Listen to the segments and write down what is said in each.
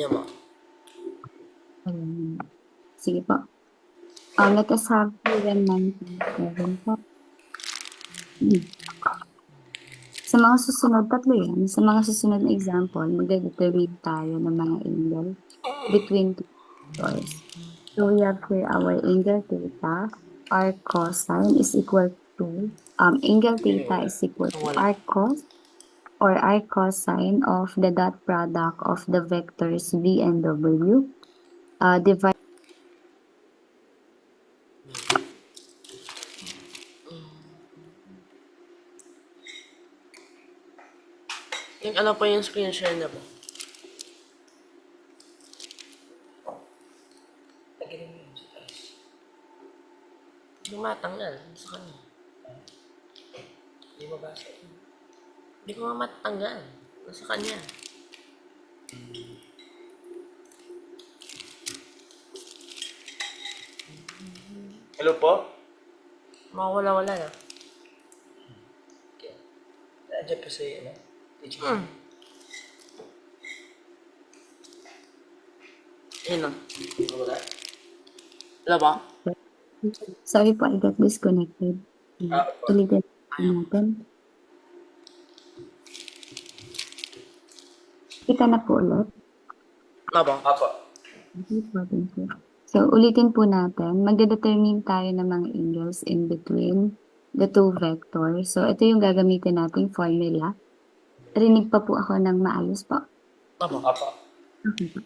Yan mo. Ayun. Sige po. Let us have given 97 po. Sa mga susunod, tatlo yan. Sa mga susunod na example, magdedetermine tayo ng mga angle between two vectors. So we have here our angle theta. Our cosine is equal to, angle theta is equal to Wala. r cos or r cosine of the dot product of the vectors v and w, divided. Yung ano po yung screen share na po? Lagyan mo yun sa taas. Yung matanggal sa kanya. Hindi mabasa yun. Hindi ko nga matanggal. Nasa kanya. Hello po? Mawala-wala na. Okay. Nandiyan po si, ano? Teacher. Yun o. Wala? Wala ba? Sorry po, I got disconnected. Opo. Ulitin natin. Kita na po ulit. Wala ba? Opo. So, ulitin po natin. Magdedetermine tayo ng mga angles in between the two vectors. So, ito yung gagamitin nating formula. Rinig pa po ako ng maayos po. Wala ba? Opo. Okay po.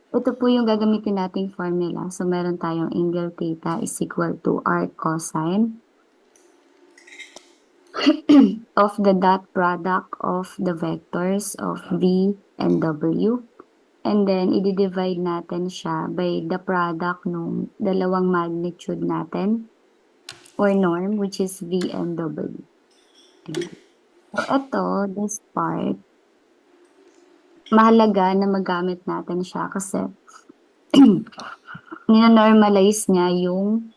Ito po yung gagamitin nating formula. So, meron tayong angle theta is equal to r cosine of the dot product of the vectors of v and w. And then, i-divide natin siya by the product nung dalawang magnitude natin or norm, which is v and w. So, ito, this part, mahalaga na magamit natin siya kasi nino-normalize niya yung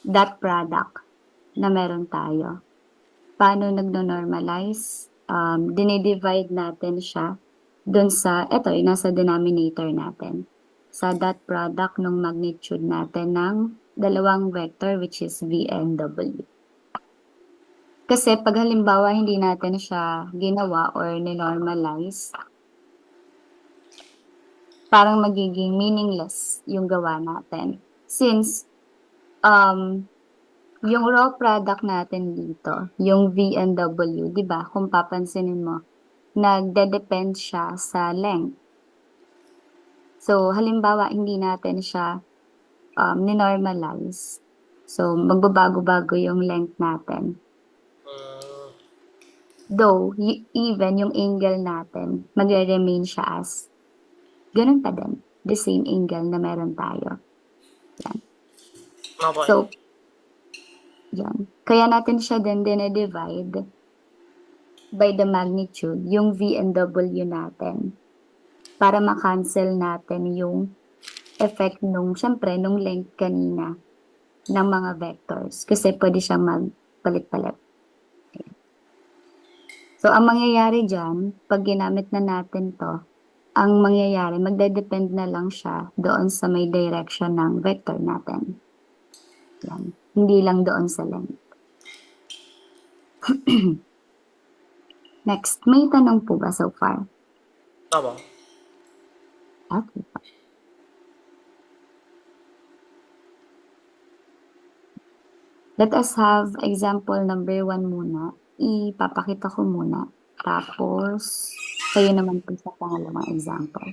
dot product na meron tayo. Paano nagno-normalize? Dinidivide natin siya dun sa, ito, yung nasa denominator natin. Sa dot product ng magnitude natin ng dalawang vector which is v and w. Kasi pag halimbawa hindi natin siya ginawa or ninormalize, parang magiging meaningless yung gawa natin. Since yung raw product natin dito, yung V and W, di ba? Kung papansinin mo, nagde-depend siya sa length. So, halimbawa, hindi natin siya ninormalize. So, magbabago-bago yung length natin. Though, even yung angle natin, magre-remain siya as ganun pa din. The same angle na meron tayo. Yan. Wala ba? So, yan. Kaya natin siya din dinedivide by the magnitude, yung V and W natin. Para ma-cancel natin yung effect nung, syempre, nung length kanina ng mga vectors. Kasi pwede siyang magpalit-palit. So, ang mangyayari dyan, pag ginamit na natin to, ang mangyayari, magde-depend na lang siya doon sa may direction ng vector natin. Yan. Hindi lang doon sa length. Next, may tanong po ba so far? Wala ba? Okay. Let us have example number 1 muna. Ipapakita ko muna. Tapos, kayo naman po sa pangalawang example.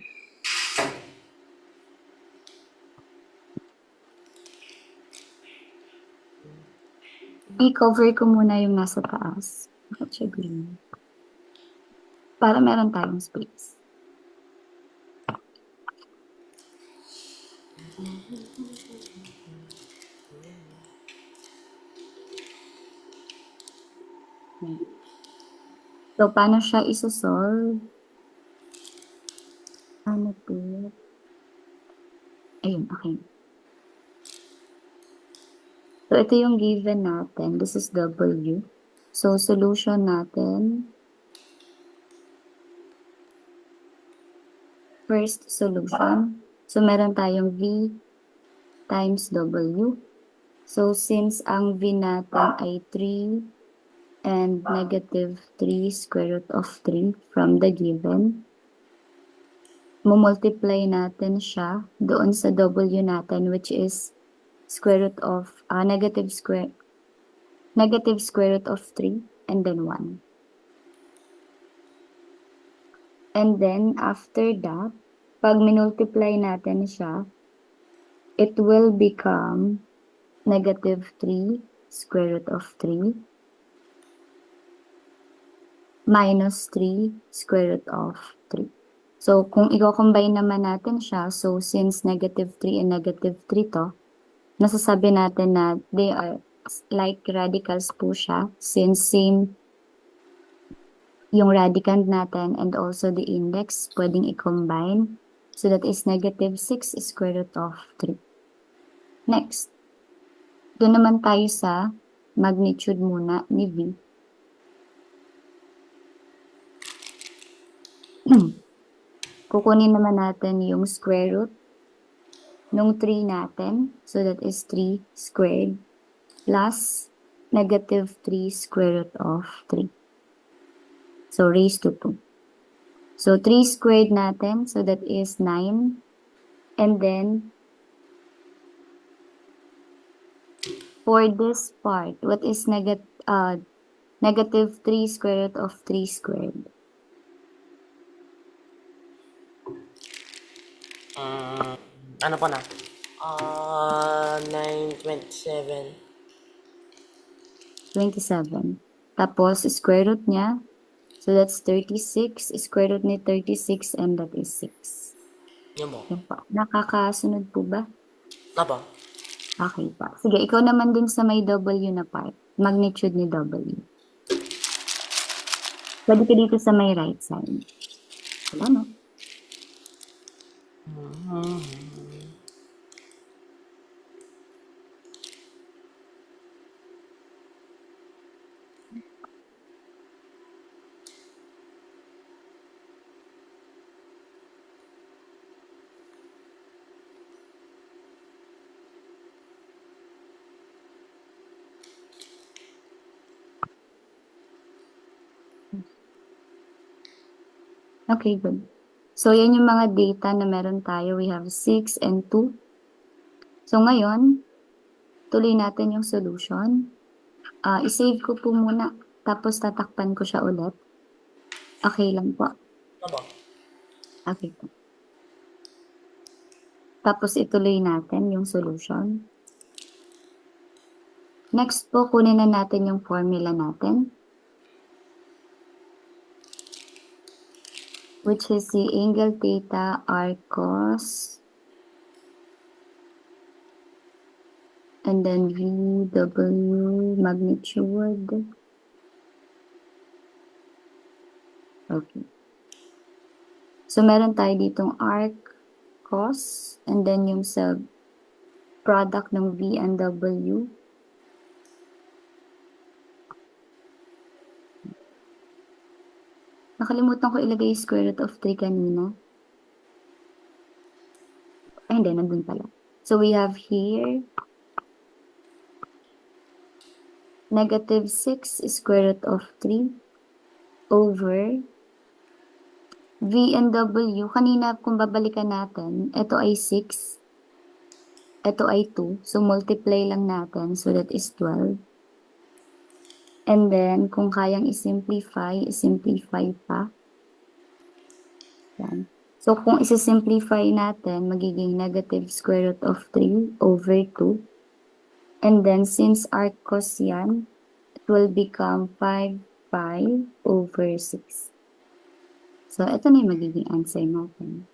I-cover ko muna yung nasa taas. Bakit siya green? Para meron tayong space. So, paano siya isa-solve? Ano po? Ayun, okay. So, ito yung given natin. This is W. So, solution natin. first solution. So, meron tayong V times W. So, since ang V natin ay 3 and negative 3 square root of 3 from the given, mumultiply natin siya doon sa W natin, which is square root of negative square root of 3 and then 1. And then after that, pag minultiply natin siya, it will become negative 3 square root of 3 minus 3 square root of 3. So, kung i-combine naman natin siya, so since negative 3 and negative 3 to, nasasabi natin na they are like radicals po siya since same yung radicand natin and also the index pwedeng i-combine. So that is negative 6 square root of 3. Next, doon naman tayo sa magnitude muna ni V. Kukunin naman natin yung square root nung 3 natin. So that is 3 squared plus negative 3 square root of 3. So raised to 2. So 3 squared natin, so that is 9. And then, for this part, what is negative 3 square root of 3 squared? Ano pa na? 927. 27. Tapos, square root niya. So, that's 36. Square root ni 36 and that is 6. Yun po. Yan po. Nakakasunod po ba? Apa? Okay pa. Sige, ikaw naman din sa may W na part. Magnitude ni W. Pwede ka dito sa may right side. Wala no? Okay, good. So, yan yung mga data na meron tayo. We have 6 and 2. So, ngayon, tuloy natin yung solution. I-save ko po muna. Tapos, tatakpan ko siya ulit. Okay lang po. Apa? Okay po. Tapos, ituloy natin yung solution. Next po, kunin na natin yung formula natin. Which is the angle theta r cos and then VW magnitude. Okay. So, meron tayo ditong arc cos and then yung sa product ng V and W. Nakalimutan ko ilagay yung square root of 3 kanina. Ay, hindi. Nandun pala. So, we have here negative 6 square root of 3 over V and W. Kanina, kung babalikan natin, ito ay 6. Ito ay 2. So, multiply lang natin. So, that is 12. And then, kung kayang isimplify pa. Yan. So, kung isi-simplify natin, magiging negative square root of 3 over 2. And then, since arc cos yan, it will become 5 pi over 6. So, ito na yung magiging answer natin.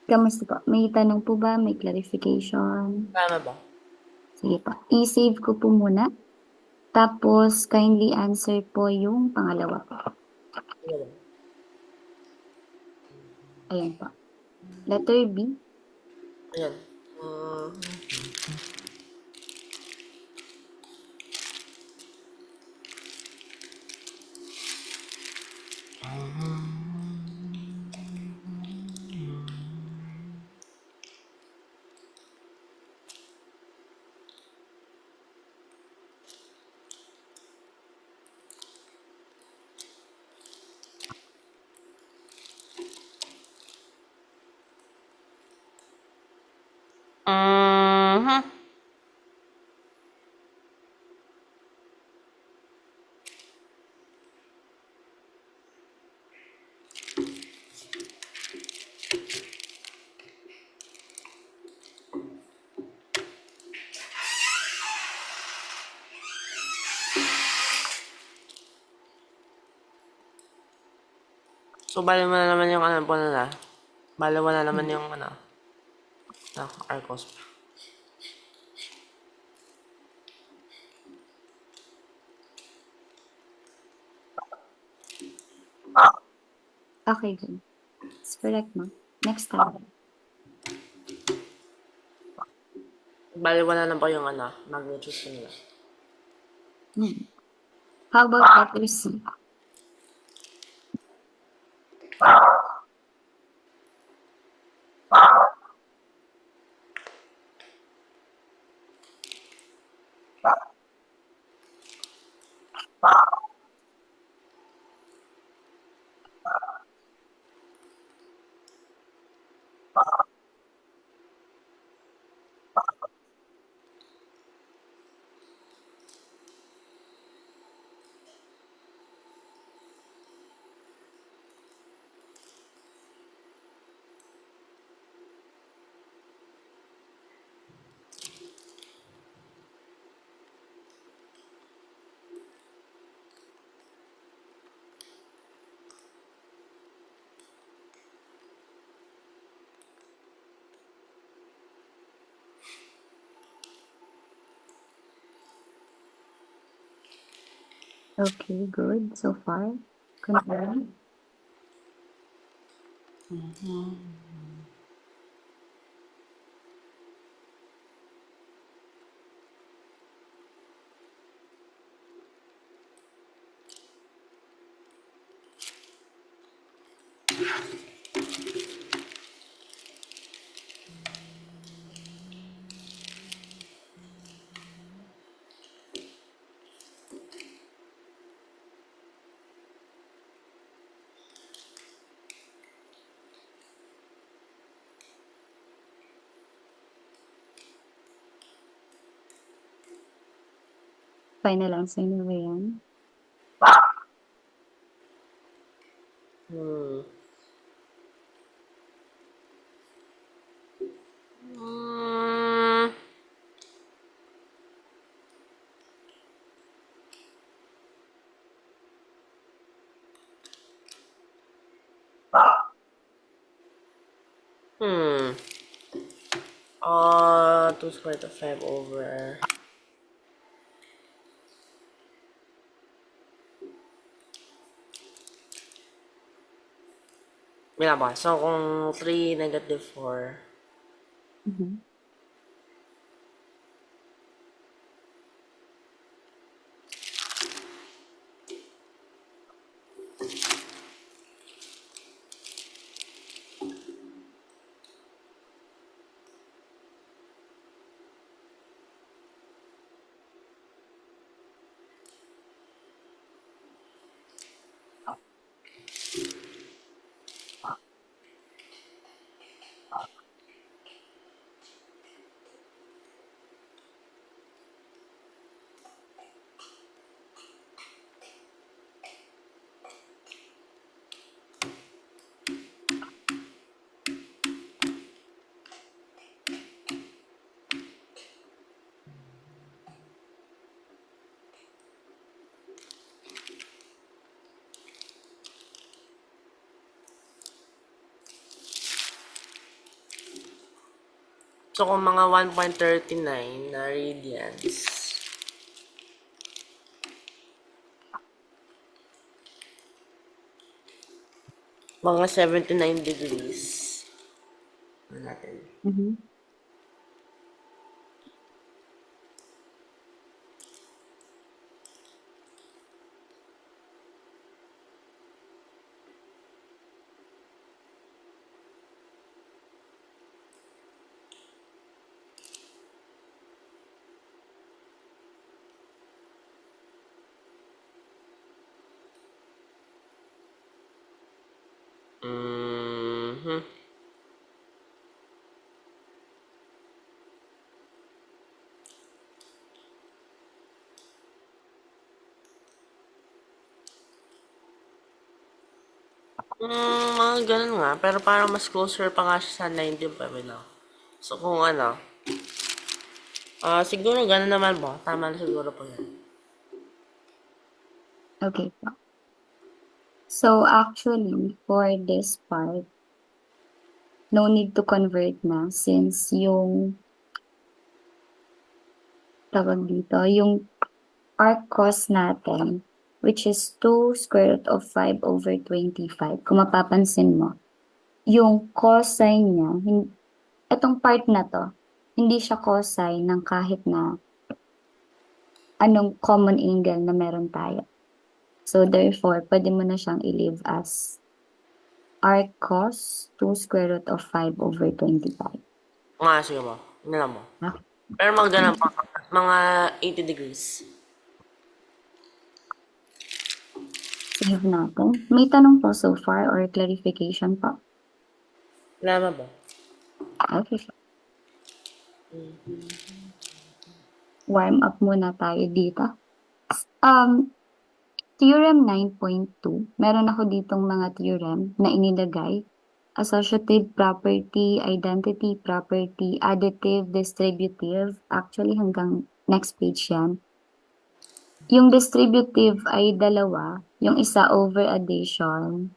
Kamusta po? May tanong po ba? May clarification? Tama ba? Sige po. I-save ko po muna. Tapos, kindly answer po yung pangalawa po. Ano ba? Ayan po. Letter B. Ayan. So, bali mo na naman yung ano po nila. Bali mo na naman yung ano. Arcos. Okay, good. It's correct, no? Next time. Bali mo na naman po yung ano. Magnitude nila. How about letter C? Okay, good. So far. Confirm. Final answer niyo ba yan? Hmm. Mm, hmm. 2 squared of 5 over. Binaba. So, kung 3 negative 4. Mhm. So, kung mga 1.39 na radians, mga 79 degrees. Ano natin? Mhm. Mhm. Mga ganun nga. Pero parang mas closer pa nga siya sa 19 pa no? So, kung ano, siguro ganun naman po. Tama na siguro po yan. Okay po. So actually, for this part, no need to convert na since yung tawag dito, yung arc cost natin, which is 2 square root of 5 over 25. Kung mapapansin mo, yung cosine niya, itong part na to, hindi siya cosine ng kahit na anong common angle na meron tayo. So therefore, pwede mo na siyang i-leave as arc cos 2 square root of 5 over 25. Sige mo. Inilan mo. Ha? Pero mga ganun pa. Mga 80 degrees. Save natin. May tanong po so far or clarification po? Wala ba? Okay. Warm up muna tayo dito. Theorem 9.2, meron ako ditong mga theorem na inilagay. Associative property, identity property, additive, distributive. Actually, hanggang next page yan. Yung distributive ay dalawa. Yung isa over addition,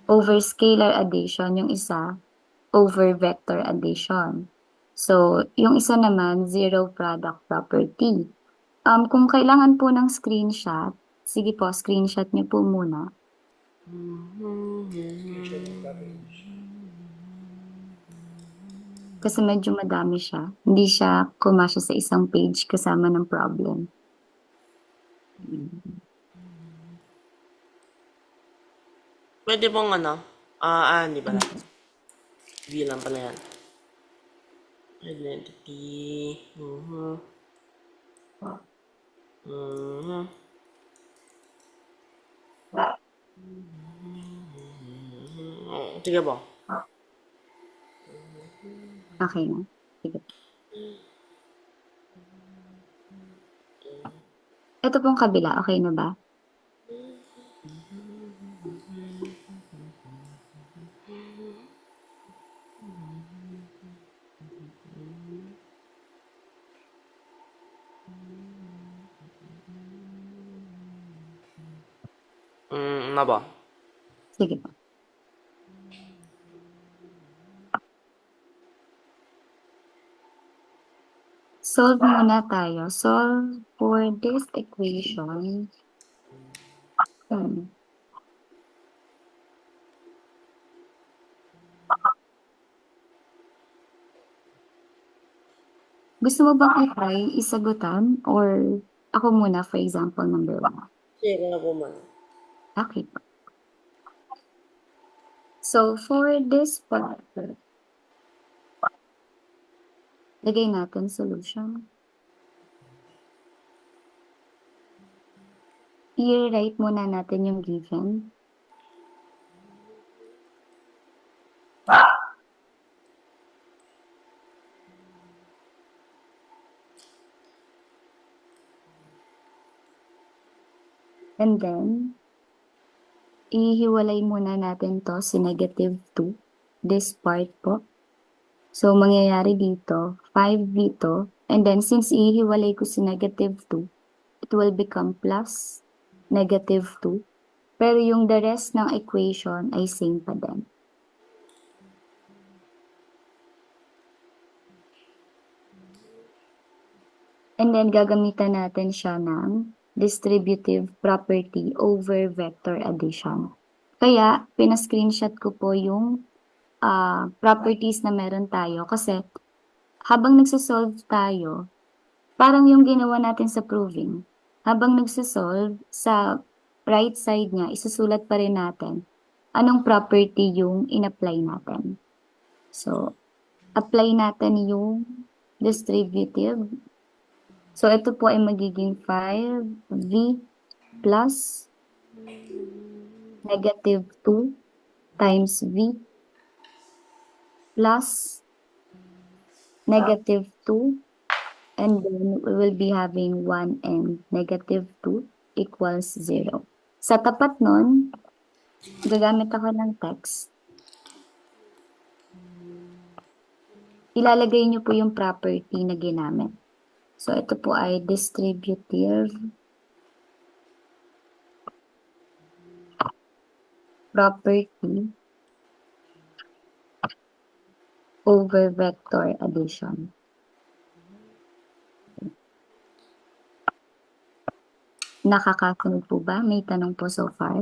over scalar addition. Yung isa over vector addition. So, yung isa naman, zero product property. Kung kailangan po ng screenshot, sige po, screenshot niyo po muna. Kasi medyo madami siya. Hindi siya kumasya sa isang page kasama ng problem. Pwede pong hindi pala. V lang pala yan. Identity. Sige po. Okay na. Sige. Ito pong kabila, okay na ba? Na ba? Sige po. Solve muna tayo. Solve for this equation. Gusto mo bang i-try isagutan or ako muna for example number 1? Sige na po man. Okay. So for this part, lagay natin solution. I-write muna natin yung given. And then, ihiwalay muna natin to si negative 2. This part po. So, mangyayari dito, 5 dito. And then, since ihiwalay ko si negative 2, it will become plus negative 2. Pero yung the rest ng equation ay same pa din. And then, gagamitan natin siya ng distributive property over vector addition. Kaya, pina-screenshot ko po yung properties na meron tayo kasi habang nagsisolve tayo, parang yung ginawa natin sa proving, habang nagsisolve, sa right side niya, isusulat pa rin natin anong property yung in-apply natin. So, apply natin yung distributive. So, ito po ay magiging 5v plus negative 2 times v plus negative 2, and then we will be having 1 and negative 2 equals 0. Sa tapat nun, gagamit ako ng text. Ilalagay niyo po yung property na ginamit. So, ito po ay distributive property over vector addition. Nakakasunod po ba? May tanong po so far?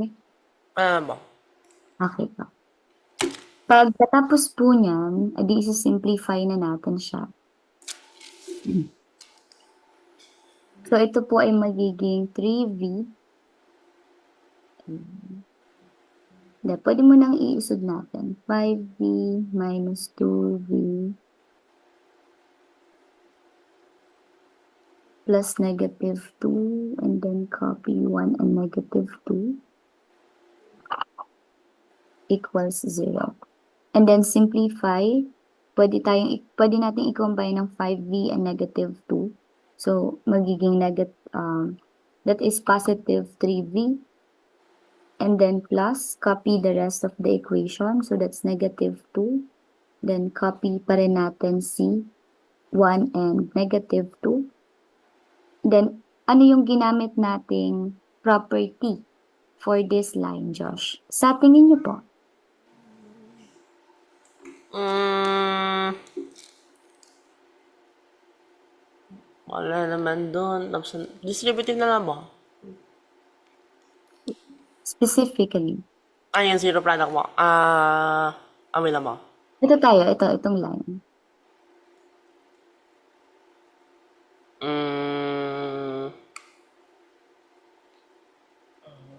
Ano ba? Okay po. Pagkatapos po niyan, edi isa-simplify na natin siya. So, ito po ay magiging 3v. Hindi, pwede mo nang iisod natin. 5v minus 2v plus negative 2 and then copy 1 and negative 2 equals 0. And then simplify, pwede nating i-combine ng 5v and negative 2. So, magiging that is positive 3v. And then plus, copy the rest of the equation. So, that's negative 2. Then, copy pa rin natin si 1 and negative 2. Then, ano yung ginamit nating property for this line, Josh? Sa tingin niyo po? Wala naman doon. Distributive na lang ba? Specifically. Yung zero product mo. Amin lang ba? Itong line.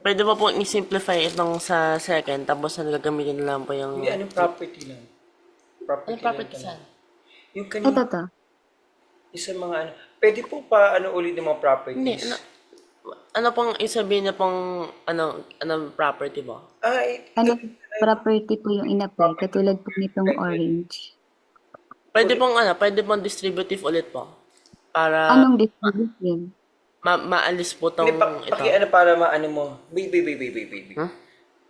Pwede ba po i-simplify itong sa second, tapos gagamitin na lang po yung... Hindi, anong property lang? Property Ano property lang saan? Yung Ito kanina, to. isa mga ano. Pwede po pa ulit ng mga Hindi, properties? ano pong isabihin niya pong, anong property ba? Ano property po yung in-apply? Katulad po nitong orange. Pwede pong distributive ulit po. Para Anong distributive? maalis po tong Hindi, ito. para maano mo. Wait. Huh?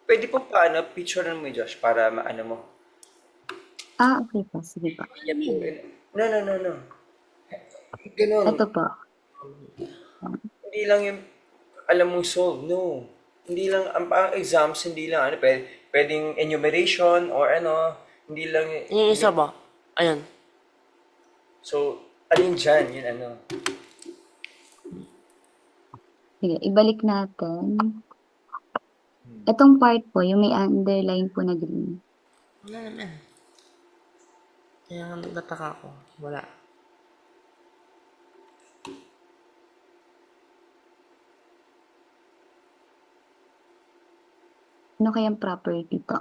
Pwede po paano, picture mo Josh, para maano mo. Okay po. Sige po. No. Ganun. Ito po. Hindi lang yung alam mong solve, no. Hindi lang, ang exams, hindi lang, pwedeng enumeration or hindi lang, Yung isa ba? Ayan. so, alin dyan, yun Sige, ibalik natin. Itong part po, yung may underline po na green. Wala naman. Kaya nga nagtataka ako. Wala. Ano kayang property to?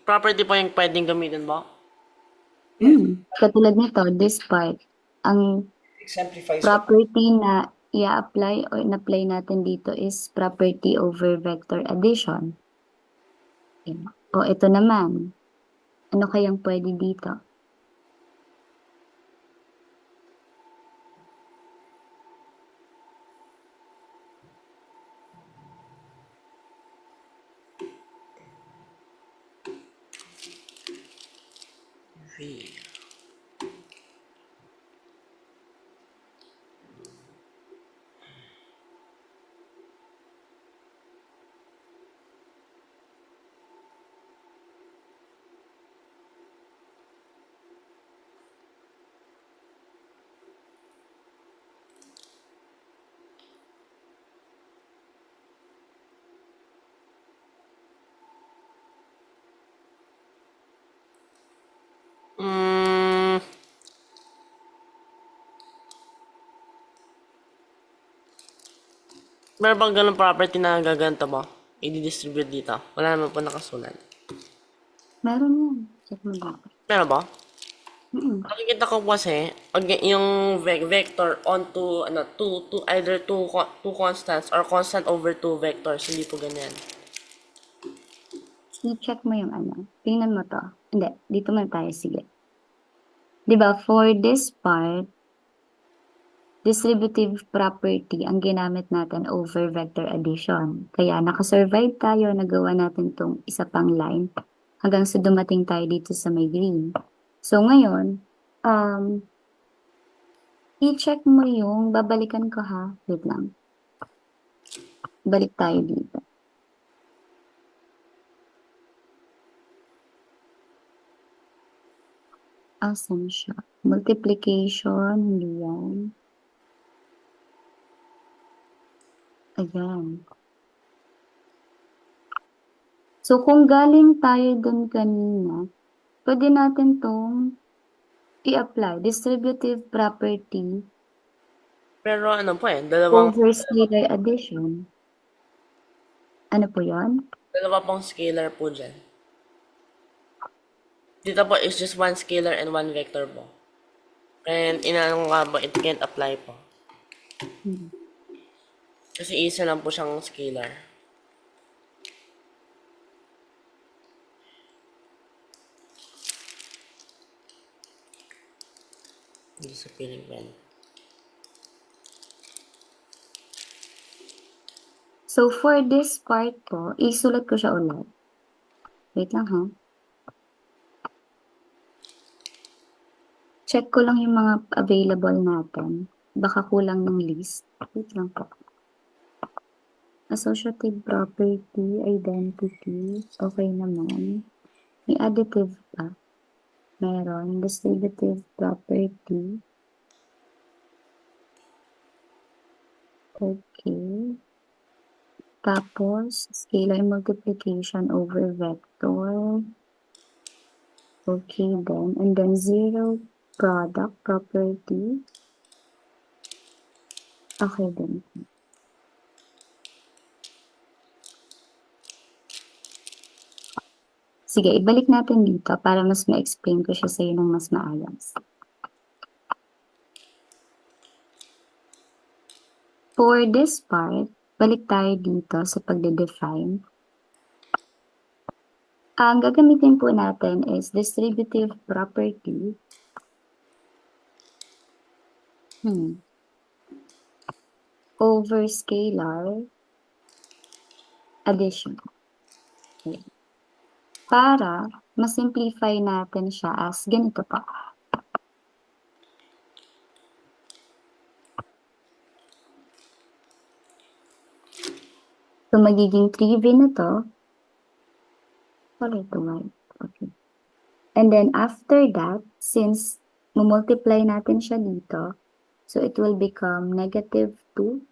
Property po yung pwedeng gamitin ba? Katulad nito, this part, ang exemplifies property na i-apply o in-apply natin dito is property over vector addition. Ayan. O ito naman, ano kayang pwede dito? V. Meron bang ganun property na gaganto mo? I-distribute dito. Wala naman po nakasulat. Meron yan. Check mo dito. Meron ba? Mm. Nakikita ko kasi, yung vector onto, either two constants or constant over two vectors. Hindi po ganyan. I-check mo yung ano. Tingnan mo to. Hindi, dito man tayo. Sige. Diba, for this part, distributive property ang ginamit natin over vector addition. Kaya nakasurvive tayo, nagawa natin tong isa pang line hanggang sa dumating tayo dito sa may green. So ngayon, i-check mo yung, babalikan ko ha, wait lang. Balik tayo dito. Asan siya? Multiplication, hindi yan. Ayan. So, kung galing tayo dun kanina, pwede natin tong i-apply. Distributive property Pero ano po dalawang, over scalar addition. Ano po yon? dalawa pong scalar po dyan. Dito po is just one scalar and one vector po. And inano nga po, it can't apply po. Hmm. Kasi isa lang po siyang scalar. Dito sa feeling pen. So, for this part po, isulat ko siya ulit. Wait lang ha. Check ko lang yung mga available natin. Baka kulang ng list. Wait lang po. Associative property, identity, okay naman. May additive pa. Meron. Distributive property. Okay. Tapos, scalar multiplication over vector. Okay then. And then zero product property. Okay then. Sige, ibalik natin dito para mas ma-explain ko siya sa'yo ng mas maayos. For this part, balik tayo dito sa pagde-define. Ang gagamitin po natin is distributive property. Over scalar addition. Okay. Para ma-simplify natin siya as ganito pa. So, magiging 3V na to. Sorry, ito right. Okay. And then, after that, since multiply natin siya dito, so it will become negative 2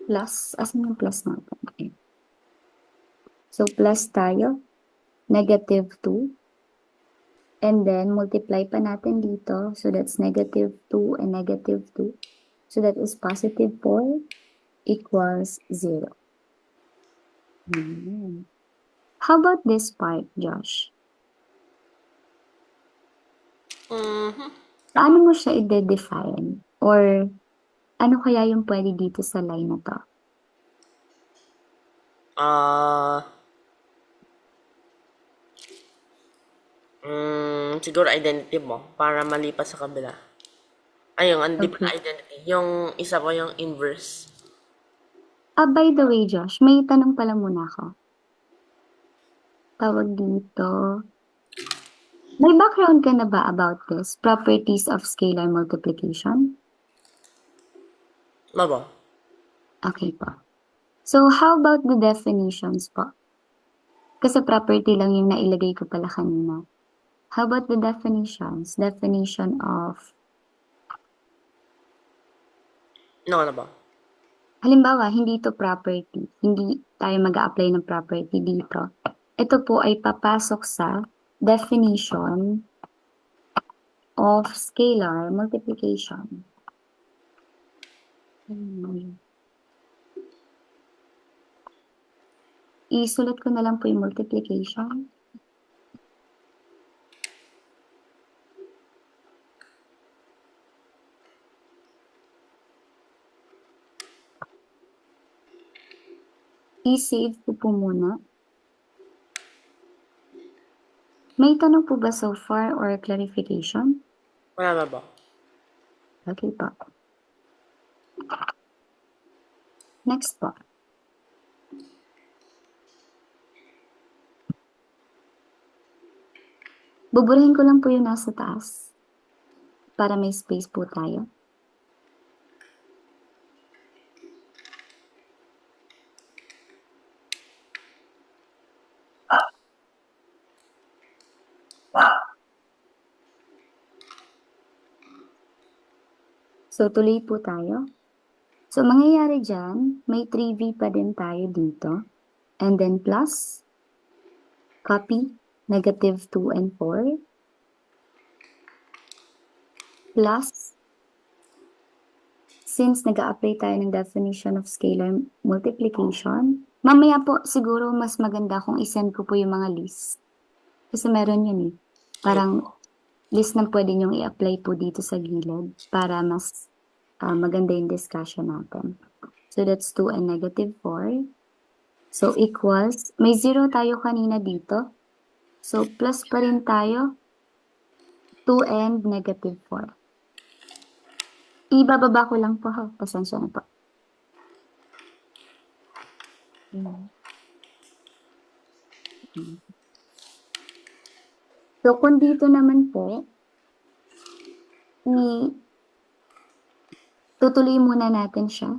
plus, asan yung plus natin? Okay. So, plus tayo, negative 2. And then, multiply pa natin dito. So, that's negative 2 and negative 2. So, that is positive 4 equals 0. How about this part, Josh? Paano mo siya i-define? Or, ano kaya yung pwede dito sa line na to? Siguro identity mo para malipat sa kabila. Ay, yung hindi Okay. identity. Yung isa po yung inverse. By the way, Josh, may tanong pala muna ako. Tawag dito. May background ka na ba about this? Properties of scalar multiplication? Mabo. Okay po. So, how about the definitions po? Kasi property lang yung nailagay ko pala kanina. How about the definitions? Definition of, No, ano ba? halimbawa, hindi ito property. Hindi tayo mag-a-apply ng property dito. Ito po ay papasok sa definition of scalar multiplication. Isulat ko na lang po yung multiplication. I-save ko po muna. May tanong po ba so far or clarification? Wala na ba? Okay po. Next po. Buburahin ko lang po yung nasa taas para may space po tayo. So, tuloy po tayo. So, mangyayari dyan, may 3v pa din tayo dito. And then plus, copy, negative 2 and 4. Plus, since nag-a-apply tayo ng definition of scalar multiplication, mamaya po siguro mas maganda kung isend ko po yung mga list. Kasi meron yun eh. Parang list na pwede nyong i-apply po dito sa gilid para mas maganda yung discussion natin. So that's 2 and negative 4. So equals, may 0 tayo kanina dito. So plus pa rin tayo 2 and negative 4. Ibababa ko lang po ha. Pasensya na po. So kung dito naman po, tutuloy muna natin siya.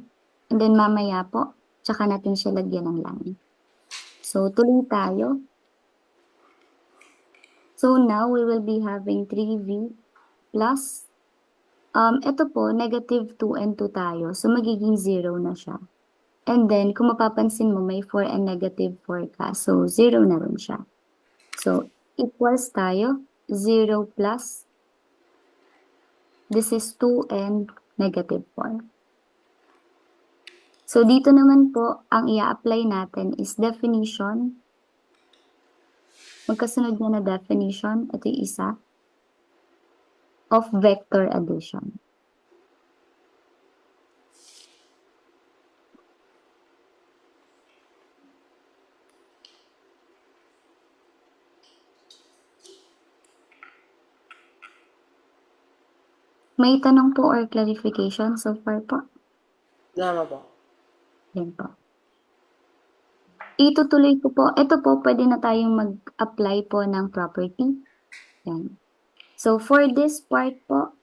And then mamaya po, tsaka natin siya lagyan ng line. So tuloy tayo. So now we will be having 3v plus, ito po, negative 2 and 2 tayo. So magiging 0 na siya. And then, kung mapapansin mo, may 4 and negative 4 ka. So 0 na rin siya. So equals tayo, 0 plus, this is 2 and negative 4. So dito naman po, ang i-apply natin is definition. Magkasunod na definition, ito yung isa, of vector addition. May tanong po or clarification so far po? Tama po. Yan po. Itutuloy ko po. Ito po, pwede na tayong mag-apply po ng property. Yan. So, for this part po,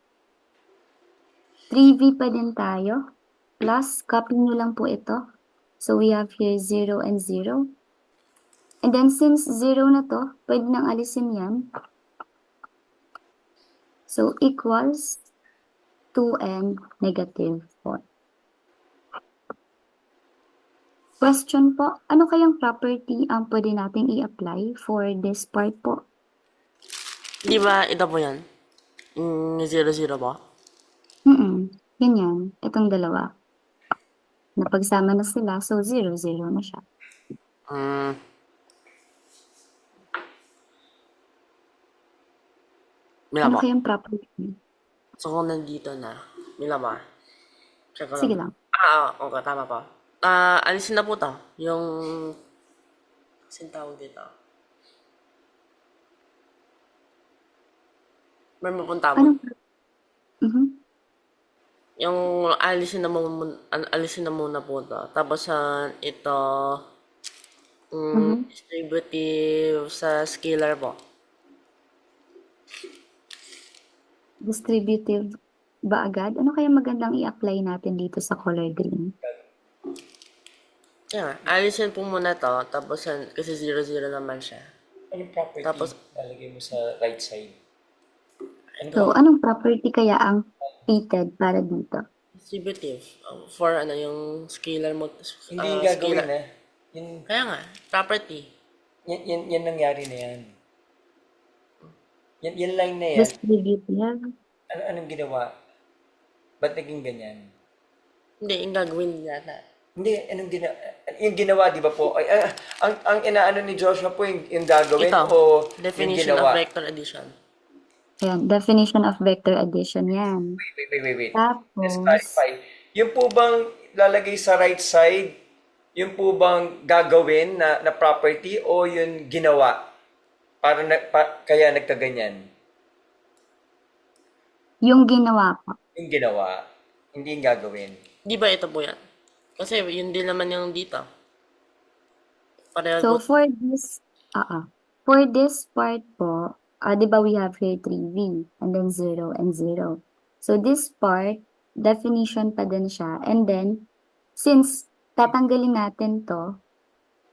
3v pa din tayo. Plus, copy nyo lang po ito. So, we have here 0 and 0. And then, since 0 na to, pwede nang alisin yan. So, equals 2 and negative 4. Question po, ano kayang property ang pwede natin i-apply for this part po? Di ba ito po yan? 0-0 po? Yun yan. Itong dalawa. Napagsama na sila, so 0, 0 na siya. Mila Ano po. kayang property? So kung nandito na, mila ba? Check ko Sige lang. lang. Okay, tama po. Alisin na po to. Yung... Kasing tawag dito. May mapunta mo. Anong? Mhm. Yung alisin na muna po to. Tapos ito... distributive sa scalar po. Distributive ba agad? Ano kaya magandang i-apply natin dito sa color green? Yeah, alisin po muna to. Tapos kasi 0-0 naman siya. Anong property Tapos- lalagay mo sa right side? So, anong property kaya ang fitted para dito? Distributive. For yung scalar mo. Hindi yung gagawin na. Yun, Kaya nga, property. yan nangyari na yan. Yan line na yan. Distributive? Anong ginawa? Ba't naging ganyan? Hindi, yung gagawin yata. Hindi, yung ginawa, di ba po? Ay, ang inaano ni Joshua po, yung gagawin Ito, o yung definition ginawa? of vector addition. Ayan, definition of vector addition yan. Wait. Tapos, Let's clarify. Yung po bang lalagay sa right side, yung po bang gagawin na property o yung ginawa? Kaya nagkaganyan? yung ginawa po. Yung ginawa, hindi yung gagawin. Di ba ito po yan? Kasi yun din naman yung dito. Pareho So, po. for this part po, di ba we have here 3v and then 0 and 0. So, this part, definition pa din siya. And then, since tatanggalin natin to,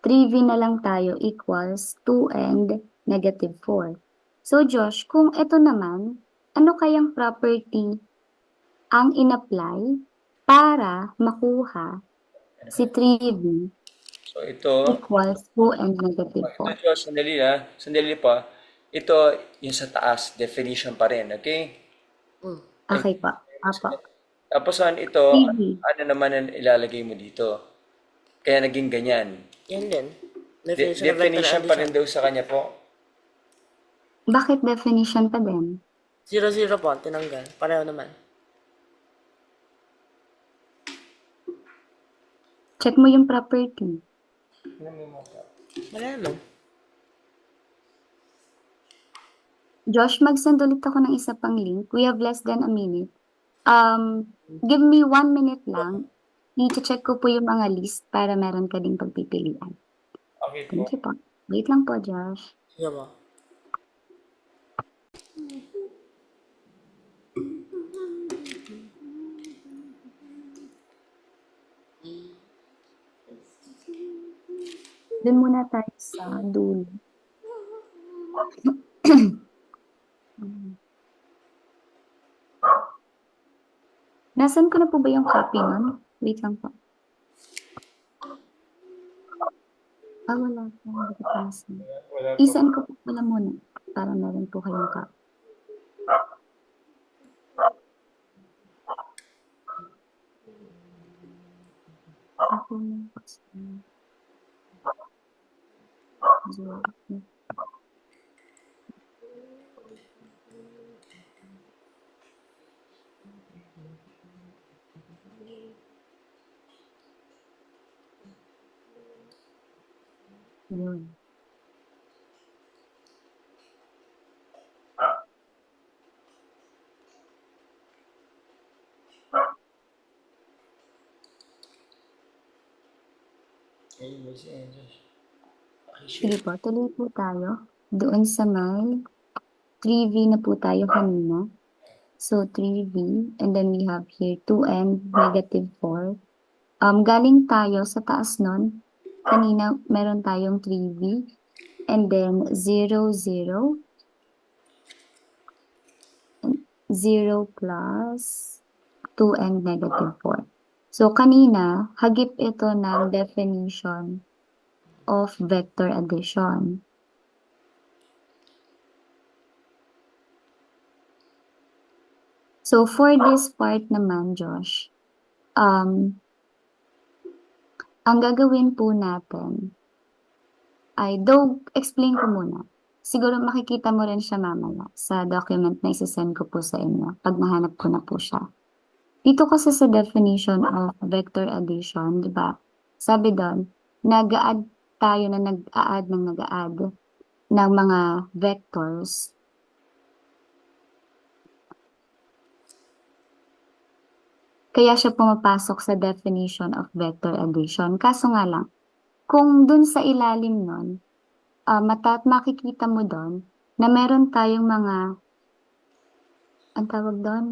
3v na lang tayo equals 2 and negative 4. So, Josh, kung ito naman, ano kayang property ang in-apply para makuha si 3v So ito, equals 2 and negative ito 4. Diyos, sandali pa. Ito, yung sa taas, definition pa rin, okay? Mm. Ay, Okay po. Apo. tapos ito, 3v. ano naman ang ilalagay mo dito? Kaya naging ganyan. Yan din. Definition of vector Definition pa rin addition. daw sa kanya po. Bakit definition pa din? 0, 0 po, tinanggal. Pareho naman. Check mo yung property. Wala naman. Josh, mag-send ulit ako ng isa pang link. We have less than a minute. Give me 1 minute lang. I-check ko po yung mga list para meron ka ding pagpipilian. Okay po. Thank you po. Wait lang po, Josh. Sige po. Doon muna tayo sa dulo. Nasaan ko na po ba yung copy nun? Wait lang po. Wala po. Hindi ko pa nasan. Wala po. Isaan ko po pala muna para meron po kayong copy. Ako na po. Yun. Sige po, tuloy po tayo. Doon sa may 3v na po tayo kanina. So 3v, and then we have here 2 and negative 4. Galing tayo sa taas nun. Kanina meron tayong 3v, and then 0, 0. 0 plus 2 and negative 4. So kanina, hagip ito ng definition of vector addition. So for this part naman, Josh, ang gagawin po natin ay, though explain ko muna, siguro makikita mo rin siya mamaya sa document na isasend ko po sa inyo pag nahanap ko na po siya. Dito kasi sa definition of vector addition, di ba? Sabi doon, nag-a-add tayo na nag-a-add ng mga vectors. Kaya siya pumapasok sa definition of vector addition. Kaso nga lang, kung dun sa ilalim nun, makikita mo doon na meron tayong mga, ang tawag doon,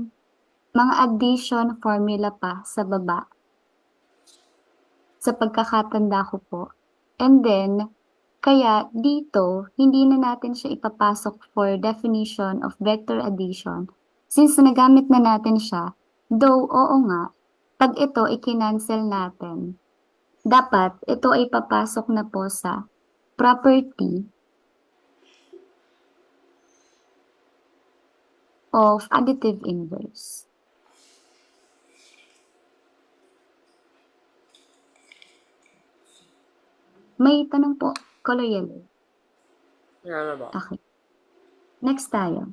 mga addition formula pa sa baba. Sa pagkakatanda ko po. And then, kaya dito, hindi na natin siya ipapasok for definition of vector addition. Since nagamit na natin siya, though, oo nga, pag ito i-cancel natin, dapat ito ay papasok na po sa property of additive inverse. May tanong po, color yellow. Ano ba? Okay. Next tayo.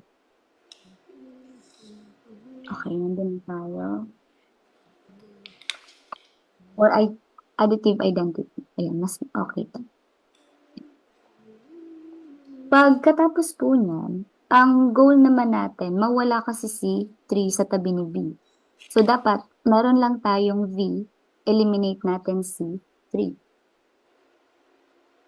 Okay, nandun tayo. Or additive identity. Ayan, mas okay to. Pagkatapos po niyan, ang goal naman natin, mawala kasi si 3 sa tabi ni V. So, dapat, meron lang tayong V, eliminate natin si 3.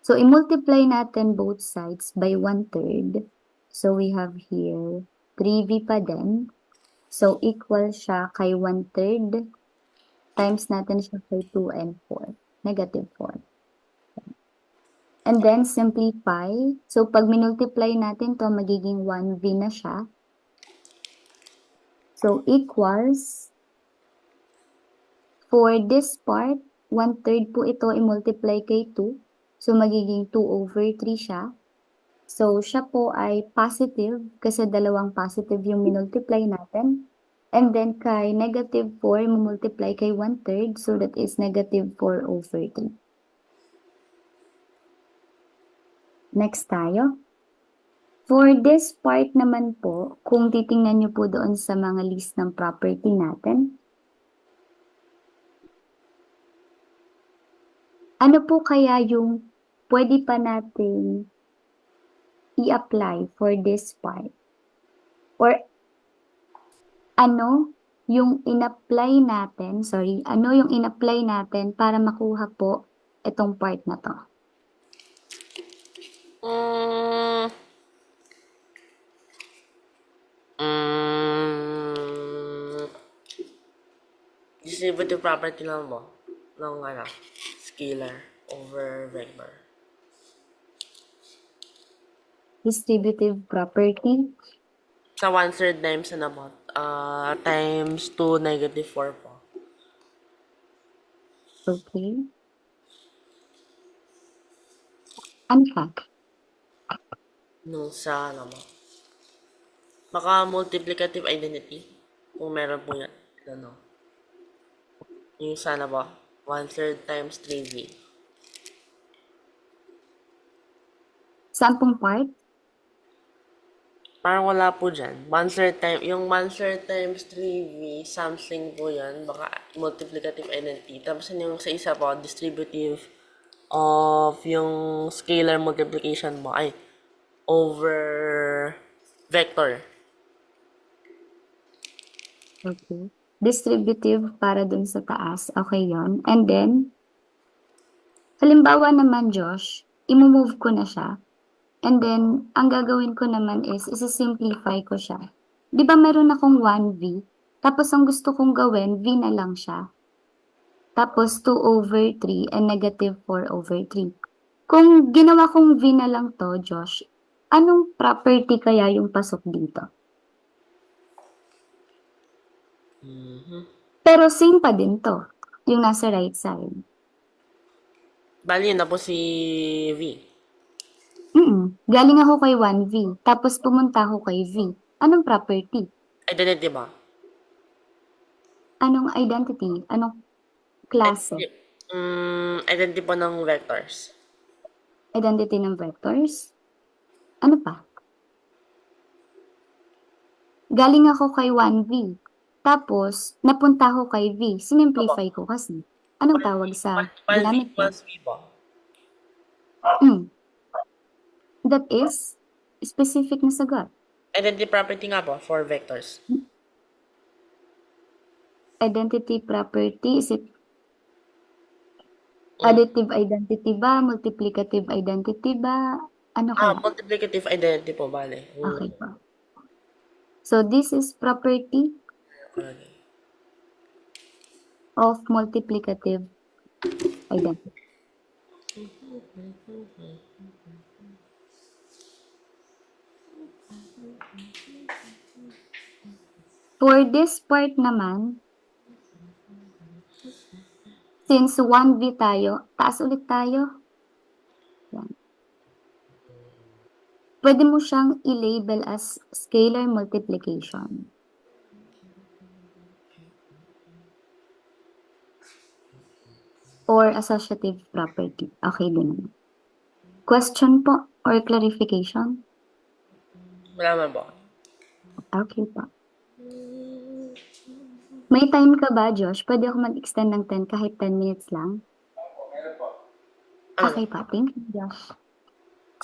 So, i-multiply natin both sides by 1/3. So, we have here 3V pa din. So, equal siya kay 1/3 times natin siya kay 2 and 4. Negative 4. And then, simplify. So, pag minultiply natin to magiging 1V na siya. So, So, equals, for this part, 1/3 po ito i-multiply kay 2. So, magiging 2/3 siya. So, siya po ay positive kasi dalawang positive yung minultiply natin. And then, kay -4, multiply kay 1/3. So, that is -4/3. Next tayo. For this part naman po, kung titingnan nyo po doon sa mga list ng property natin, ano po kaya yung pwede pa natin i-apply for this part? Or ano yung in-apply natin, ano yung in-apply natin para makuha po itong part na to? Mm, mm, distributive property lang mo ng scalar over vector. Distributive property. Sa 1/3 times times 2 -4 po. Okay. Ano pa? Nung sa baka multiplicative identity. Kung meron po yan. Yung sa 1/3 times 3v. Saan pong part? Parang wala po dyan. 1/3 yung 1/3 times 3v, something po yan. Baka multiplicative identity. Tapos yung sa isa po, distributive of yung scalar multiplication mo ay over vector. Okay. Distributive para dun sa taas. Okay yon. And then, halimbawa naman, Josh, i-move ko na siya. And then, ang gagawin ko naman is, isi-simplify ko siya. Di ba meron akong 1v? Tapos, ang gusto kong gawin, v na lang siya. Tapos, 2/3 and -4/3. Kung ginawa kong v na lang to, Josh, anong property kaya yung pasok dito? Pero same pa din to, yung nasa right side. Bali yun na po si v. Galing ako kay 1v, tapos pumunta ako kay v. Anong property? Identity ba? Anong identity? Anong klase? Identity po ng vectors. Identity ng vectors? Ano pa? Galing ako kay 1v, tapos napunta ako kay v. Sinimplify ko kasi. Anong tawag sa 1v ginamit ko? equals v ba? That is specific na sagot. Identity property nga po for vectors. Identity property, is it additive identity ba? Multiplicative identity ba? Ano kaya? Multiplicative identity po, bale. Okay po. So, this is property Okay. of multiplicative identity. For this part naman, since 1v tayo, taas ulit tayo. Yan. Pwede mo siyang i-label as scalar multiplication. Or associative property. Okay din naman. Question po or clarification? Wala man po. Okay po. May time ka ba, Josh? Pwede ako mag-extend ng 10 kahit 10 minutes lang? Okay pa. Thank you, Josh.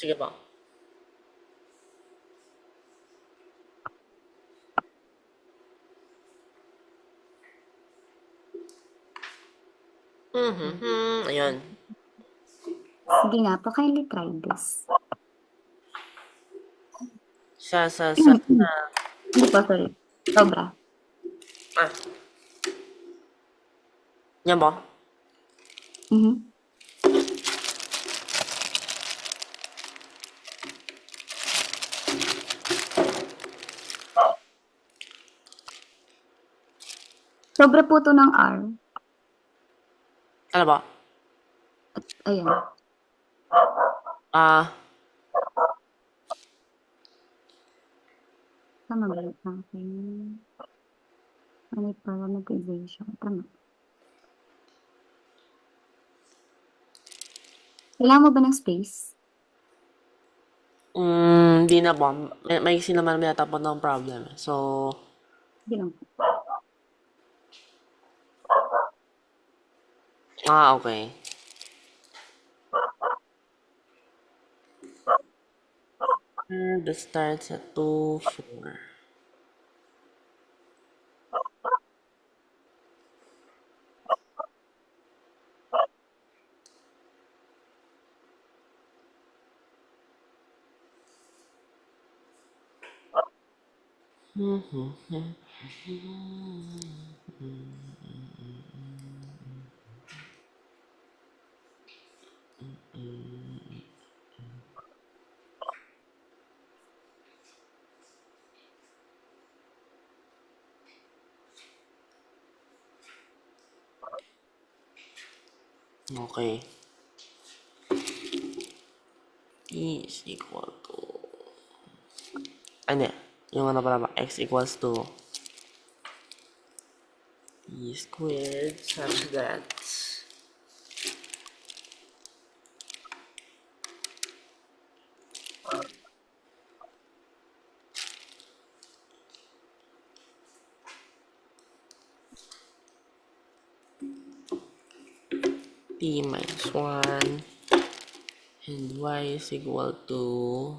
Sige po. Ayun. Sige nga po, kindly try this. Hindi po, sorry. Sobra. Yan ba? Sobra po to ng R. Ano ba? Ayan. Ah, Tama ba yung aking parameterization? Tama. Kailangan mo ba ng space? di na po. May naman may natapon ng problem. So, Hindi lang po. okay. That starts at 2, 4. Okay. E is equal to... Ano yung ano pala ba? X equals to E squared such that T minus 1 and Y is equal to...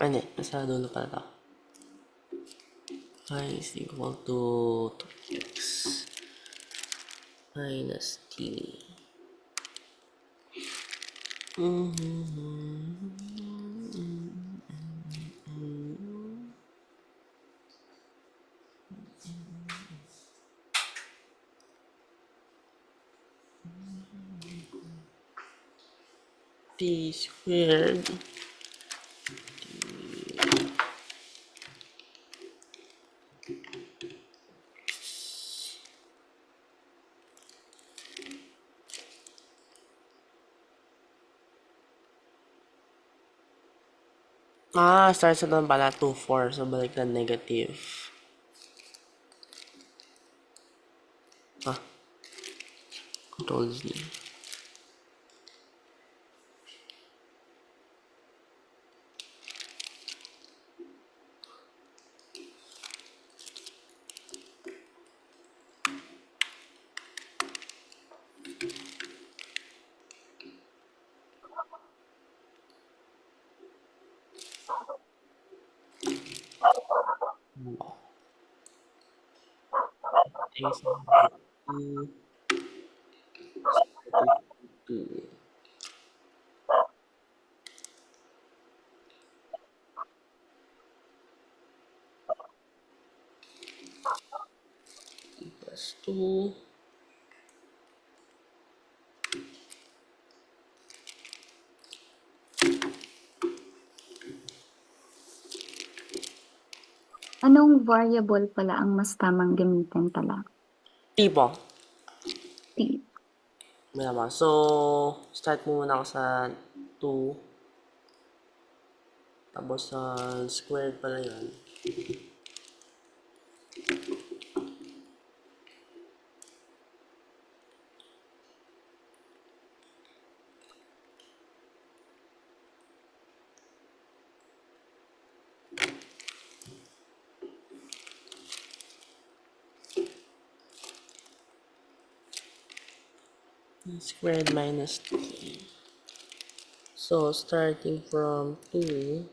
Ano nasa dulo pala to. Y is equal to 2x minus T. T squared starts sa doon pala 2, 4. So, balik na negative. Control Z. Is equal to 2 plus 2. Anong variable pala ang mas tamang gamitin pala? T po. T. May naman. So, start muna ako sa 2. Tapos sa squared pala yun. Squared minus T. So, starting from 2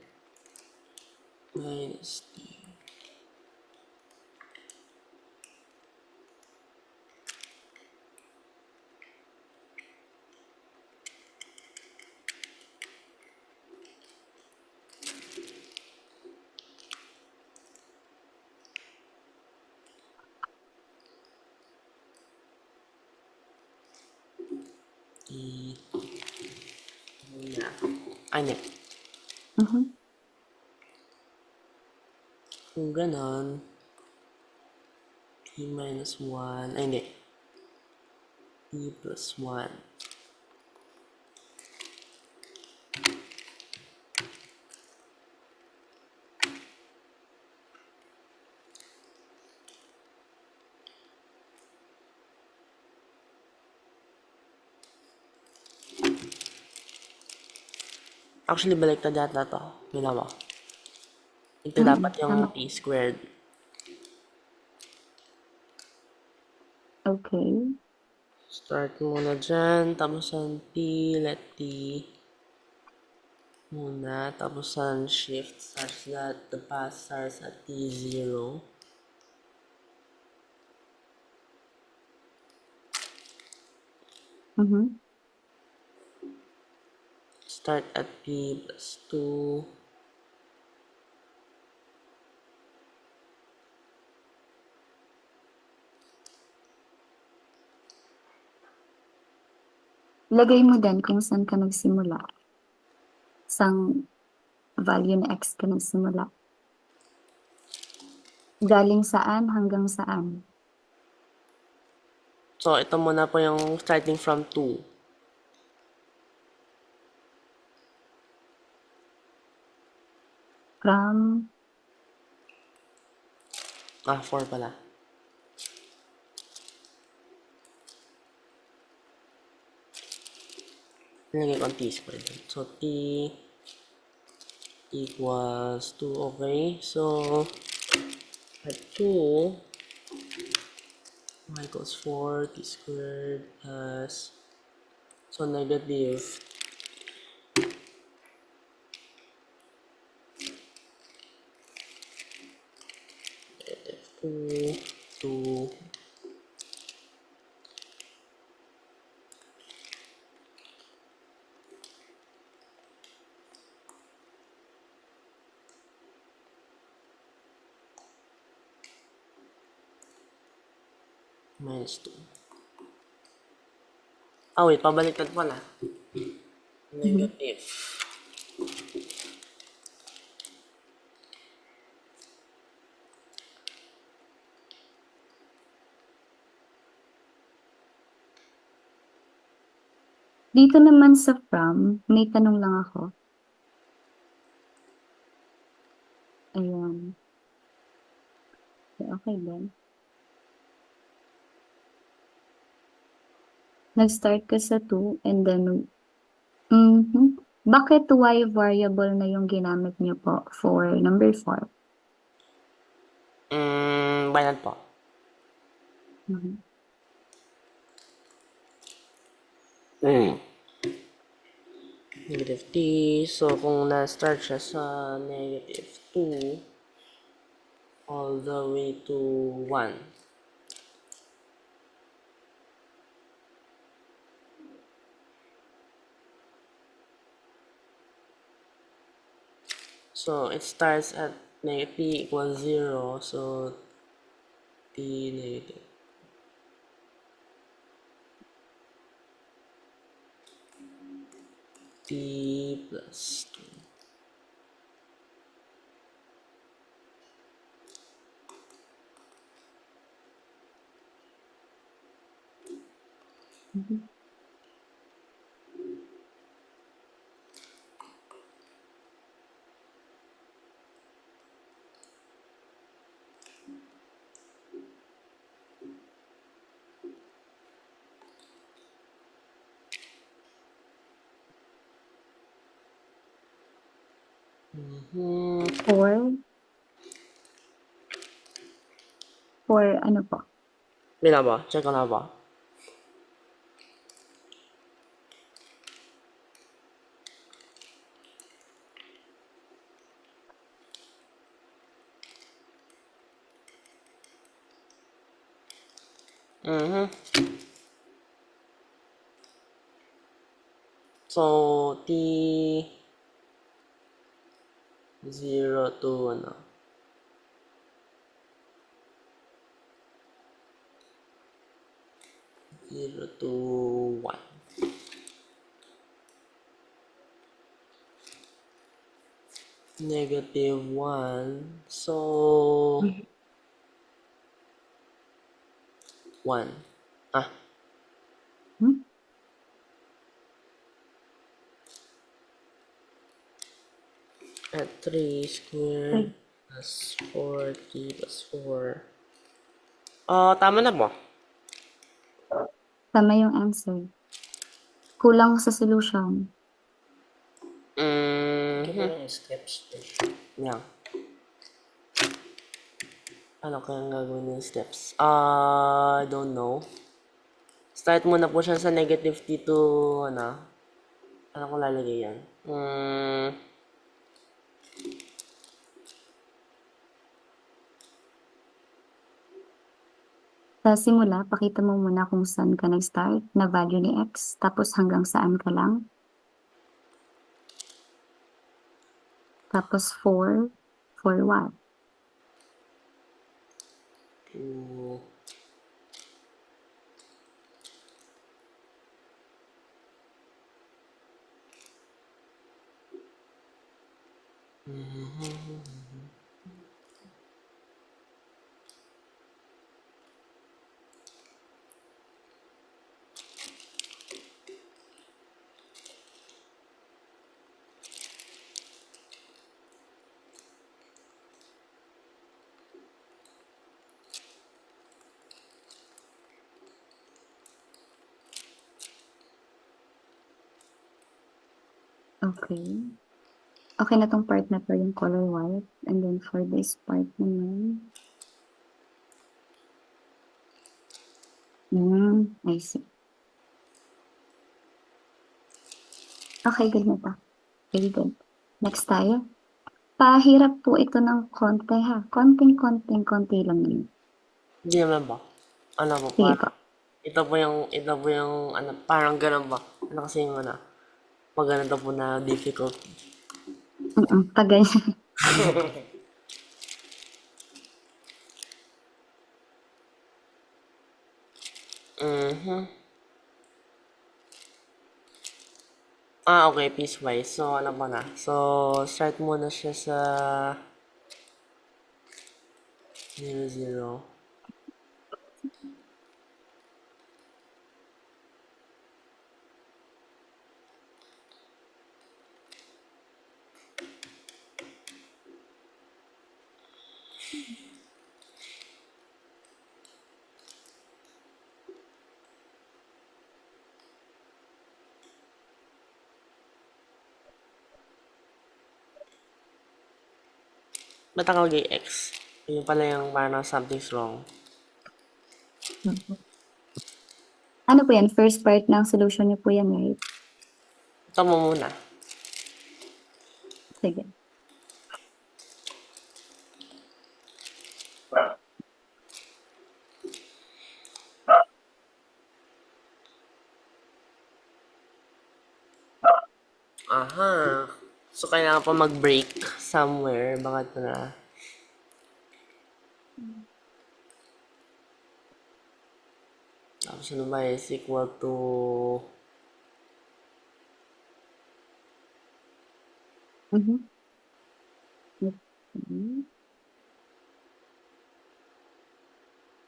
minus T. E. Ano? Mhm. Kung ganon, t minus 1, ay hindi, t plus 1. Actually, baliktad yata to. Ginawa. Ito dapat yung Tama. t squared. Okay. Start muna dyan. Tapos ang t, let t muna. Tapos ang shift such that the path starts at t0. Mhm. Start at t plus 2. Lagay mo din kung saan ka nagsimula. Sang value na x ka nagsimula. Galing saan hanggang saan? So, ito muna po yung starting from 2. From 4 pala. Nilagay ko ang t squared. So, t equals 2. Okay. So, at 2, y equals 4, t squared plus, so negative -2, 2, minus 2. Wait, pabaliktad pala. Negative. dito naman sa from, may tanong lang ako. Ayan. Okay din. Nag-start ka sa 2 and then bakit y variable na yung ginamit niyo po for number 4? Binary po. Mhm. Negative t. So, kung na-start siya sa negative 2 all the way to 1. So, it starts at negative t equals 0. So, t negative. T plus 2. Mhm. For ano po? Bila ba? Check ko na ba? So, t 0 to ano? Zero to 1. Negative 1. So, 1. Ah, Hmm? at 3 squared Ay, plus 4t plus 4. Ah, tama na ba? tama yung answer. Kulang sa solution. Mm-hmm. Yeah. Ano kayang gagawin yung steps? I don't know. Start muna po siya sa negative t to, ano? Ano ko lalagay yan? Sa simula, pakita mo muna kung saan ka nag-start na value ni x, tapos hanggang saan ka lang. Tapos 4, for what? 2. Okay. Okay na tong part na to, yung color white. And then for this part naman. I see. Okay, good na to. Very good. Next tayo. Pahirap po ito ng konti ha. Konti lang yun. Hindi naman ba? Ano po, Sige po. parang, ito po yung, ano, parang ganun ba? Ano kasi yung, ano, pag ganito po na difficult. Pag ganyan. Mhm. Ah, okay, piecewise. So, ano pa na? So, start muna siya sa 0, 0. Ba't nakalagay X? Yun pala yung parang something's wrong. Ano po yan? First part ng solution niyo po yan, right? Ito mo muna. Sige. Aha. So, kailangan pa mag-break somewhere. Baka ito na. Tapos ano ba is equal to... Mhm. Okay.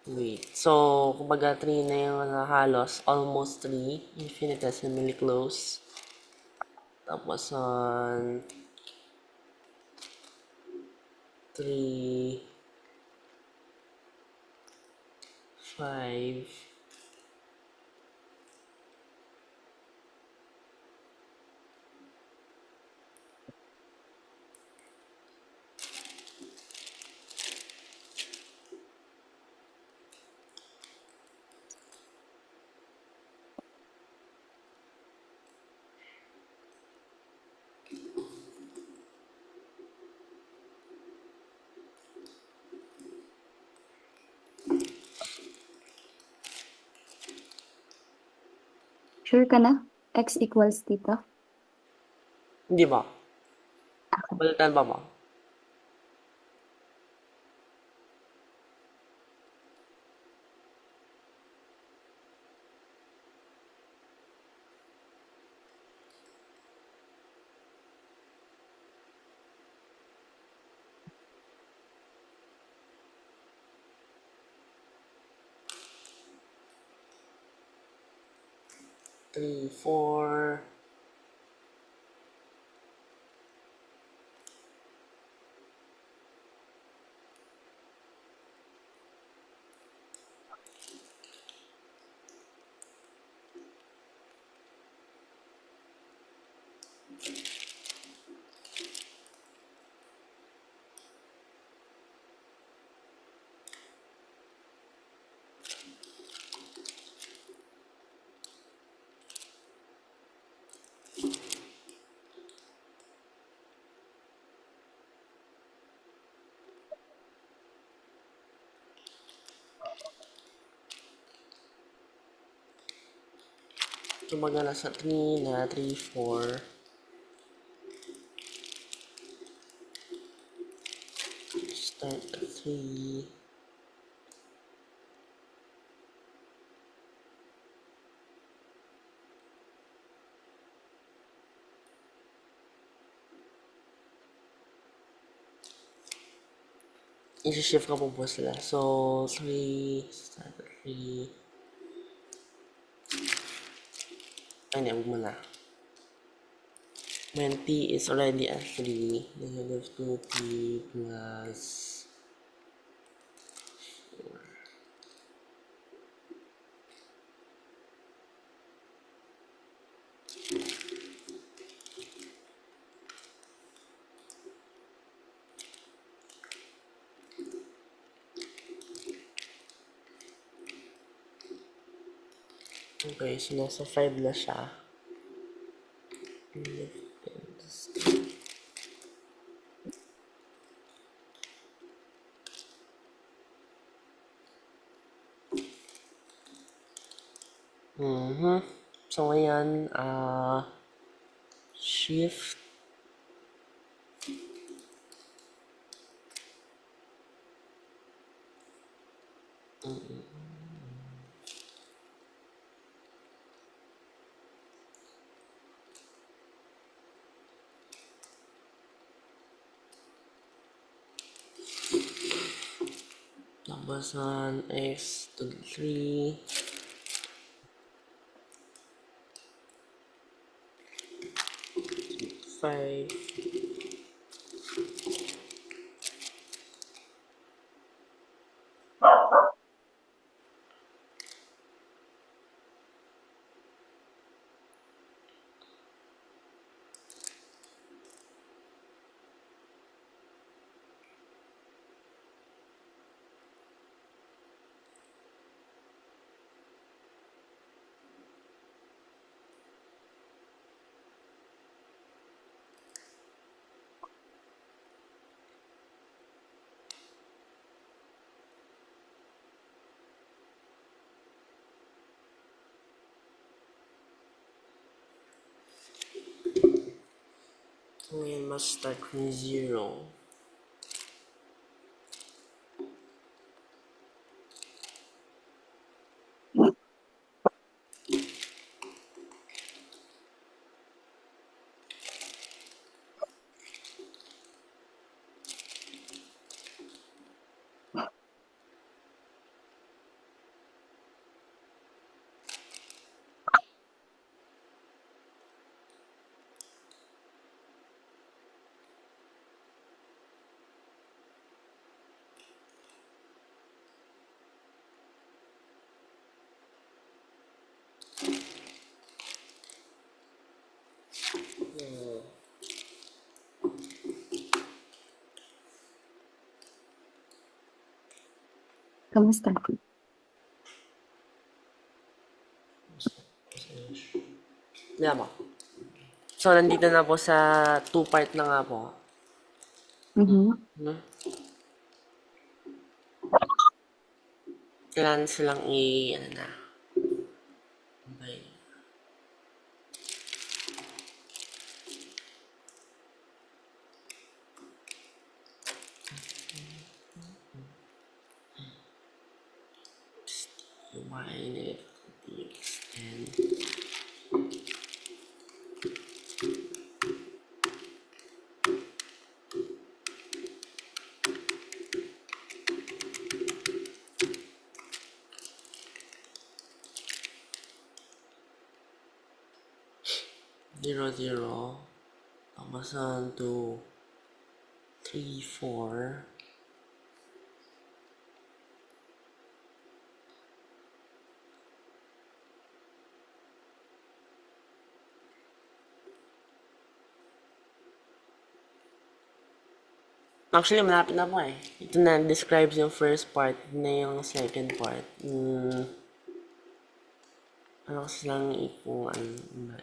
Wait. So, kumbaga 3 na yung halos. Almost 3. Infinitesimally close. Tapos on 3, 5. Sure ka na? X equals dito? Hindi ba? Balitan pa ba? 3, 4. Tumaga na sa 3 na 3, 4. Start at 3. I-shift ka po sila. So, 3, start at 3. Ay, hindi, huwag mo na. When t is already at 3, negative 2t plus 4. Okay, so nasa 5 na siya. So, ngayon, shift. Tapos, x to the 3. 5. So, ngayon, must start from 0. Kamusta? Yan po. So, nandito na po sa 2 part na nga po. Kailangan silang ano na. Okay. Y extend. 0, 0. Tapos 1, 2, 3, 4. Actually, malapit na po eh. Ito na, describes yung first part, ito na yung second part. Ano kasi lang kung ano ba.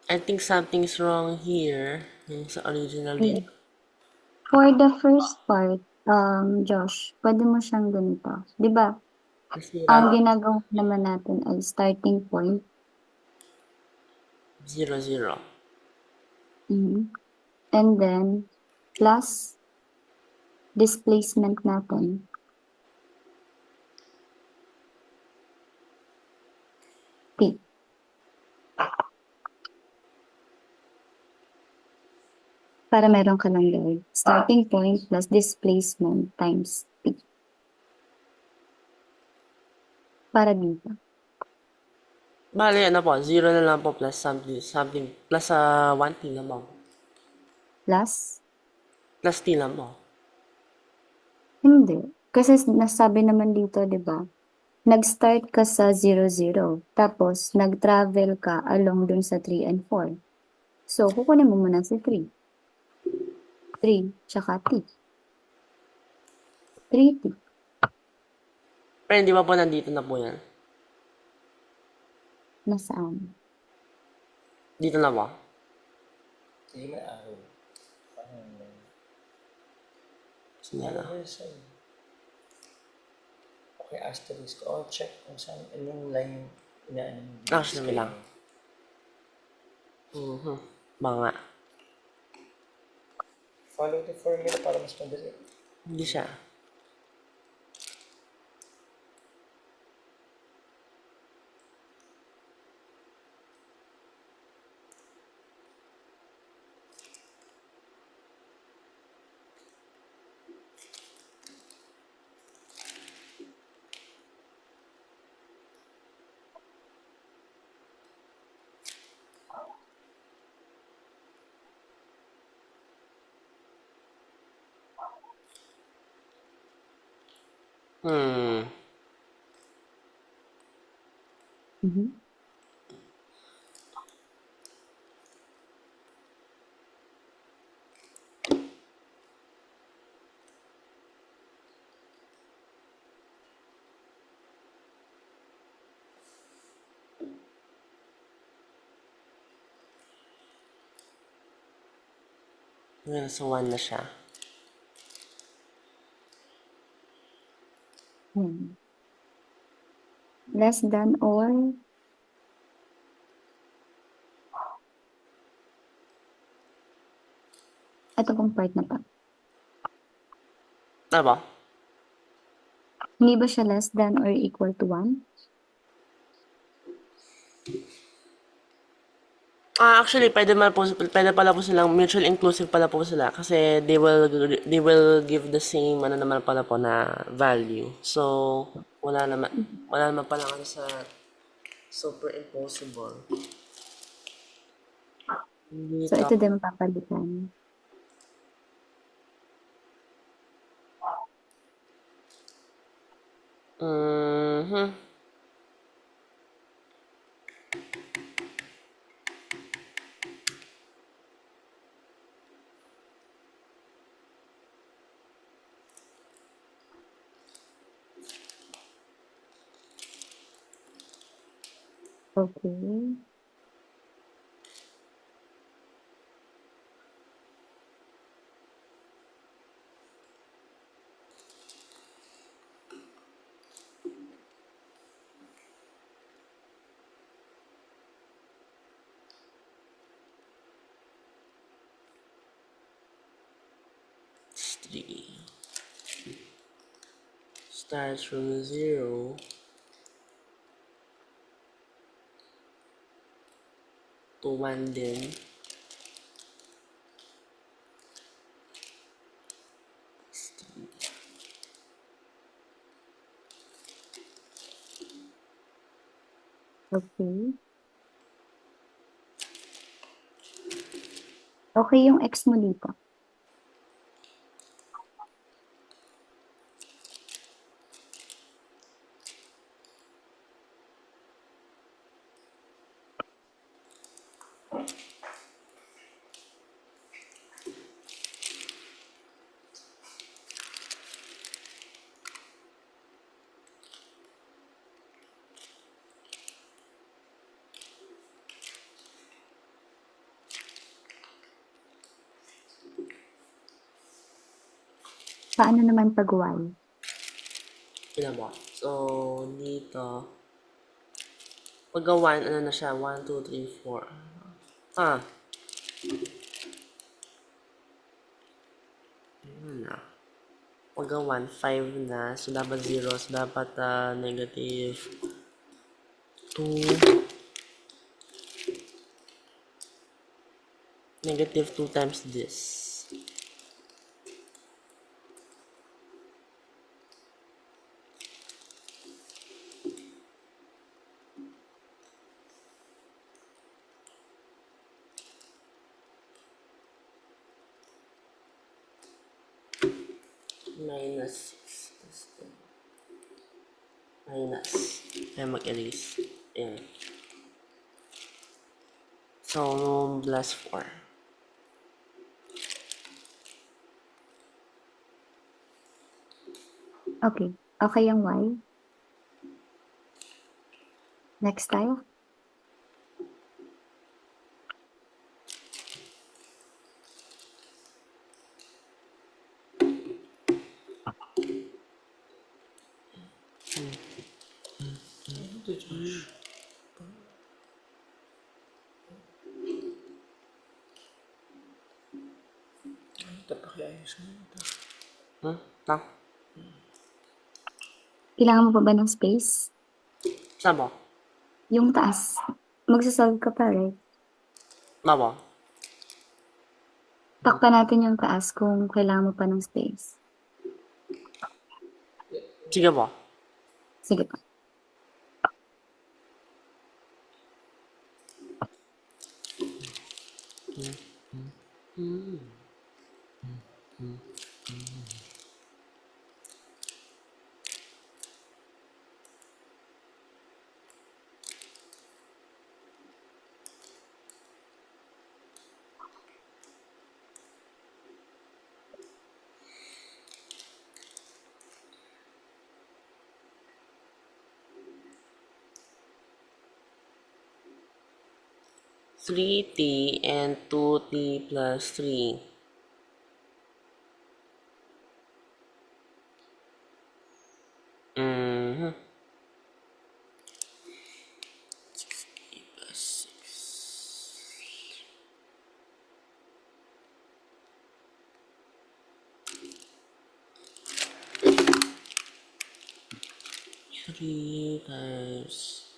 I think something's wrong here. Yung sa original dito. For the first part, Josh, pwede mo siyang ganito. Di ba? Ang Nasira. ginagawa naman natin ay starting point. 0, 0. Mhm. And then, plus displacement natin. P. Para meron ka lang guide. Starting point plus displacement times P. Para dito. Bale, ano po, 0 na lang po plus something plus 1 t lang po. Plus, Plus t lang po. hindi. Kasi nasabi naman dito, di ba? Nag-start ka sa 0, 0. Tapos, nag-travel ka along dun sa 3 and 4. So, kukunin mo muna si 3. 3, tsaka T. 3T. Pero hindi ba po nandito na po yan? Nasaan? Dito na po. Hindi may araw. Sinyala. Okay, asterisk. Oh, check kung saan, anong line inaano mo. Actually, may lang. Mga. Follow the formula para mas madali. Hindi siya. Hmm. Mhm. Ngayon, sa 1 na siya. Hmm. Less than or ito pong part na pa. Ano ba? Hindi ba siya less than or equal to 1? Actually, pwede pala po silang mutual inclusive pala po sila kasi they will give the same ano naman pala po na value. So, wala naman pala ano sa super impossible. Hindi So, to. ito din mapapalitan. Mhm. Okay. starts from 0 to 1 din. Okay. Okay yung x mo dito. Paano naman pag y? Tignan mo. So, dito, pagka 1, ano na siya? 1, 2, 3, 4. Ah. Ano na? Pagka 1, 5 na. So, dapat 0. So, dapat negative 2. Negative 2 times this. Minus 6. Minus. Kaya mag-erase. Ayan. So, plus 4. Okay. Okay yung y. Next tayo. Ito pakiayos mo ito. Ta? Kailangan mo pa ba ng space? Saan mo? Yung taas. Magsasolve ka pa, right? Mamo? Takpan natin yung taas kung kailangan mo pa ng space. Sige po. Sige pa. Three t and 2t plus 3. Mm-hmm. 6t plus 6. 3 times